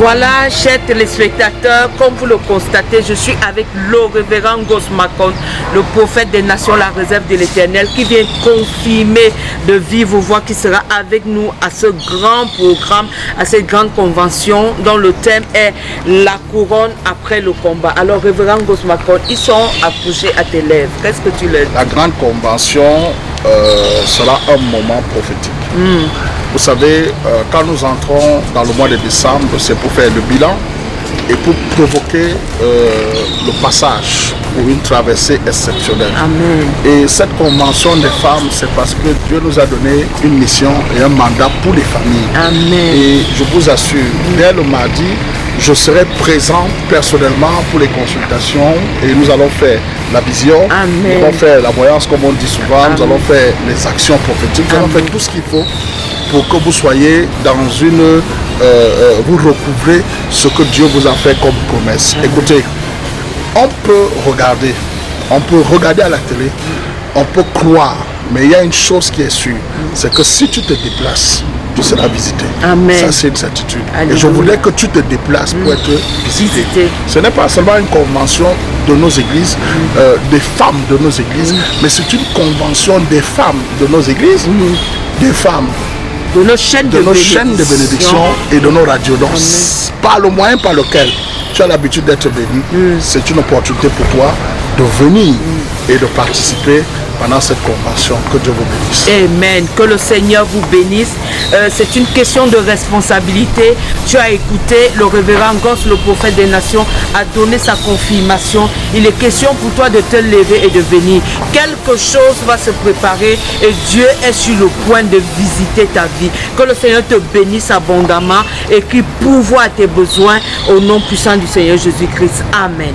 Voilà, chers téléspectateurs, comme vous le constatez, je suis avec le révérend Ghost Makon, le prophète des nations, la réserve de l'Éternel, qui vient confirmer de vive voix qui sera avec nous à ce grand programme, à cette grande convention dont le thème est la couronne après le combat. Alors, révérend Ghost Makon, ils sont approchés à tes lèvres. Qu'est-ce que tu leur dis? La grande convention sera un moment prophétique. Vous savez, quand nous entrons dans le mois de décembre, c'est pour faire le bilan et pour provoquer le passage pour une traversée exceptionnelle. Amen. Et cette convention des femmes, c'est parce que Dieu nous a donné une mission et un mandat pour les familles. Amen. Et je vous assure, dès le mardi, je serai présent personnellement pour les consultations et nous allons faire la vision, Amen. nous allons faire la voyance comme on dit souvent, Amen. nous allons faire les actions prophétiques, nous allons faire tout ce qu'il faut pour que vous soyez dans une... vous recouvrez ce que Dieu vous a fait comme promesse. Amen. Écoutez, on peut regarder à la télé, on peut croire, mais il y a une chose qui est sûre, c'est que si tu te déplaces, tu seras visité. Amen. Ça, c'est une certitude. Alléluia. Et je voudrais que tu te déplaces pour être visité. Ce n'est pas seulement une convention de nos églises, des femmes de nos églises, mais c'est une convention des femmes de nos églises, des femmes de nos chaînes de bénédiction et de nos radios. Donc, par le moyen par lequel tu as l'habitude d'être béni, c'est une opportunité pour toi de venir et de participer pendant cette convention. Que Dieu vous bénisse. Amen. Que le Seigneur vous bénisse. C'est une question de responsabilité. Tu as écouté le révérend Ghost, le prophète des nations, a donné sa confirmation. Il est question pour toi de te lever et de venir. Quelque chose va se préparer et Dieu est sur le point de visiter ta vie. Que le Seigneur te bénisse abondamment et qu'il pourvoie à tes besoins au nom puissant du Seigneur Jésus-Christ. Amen.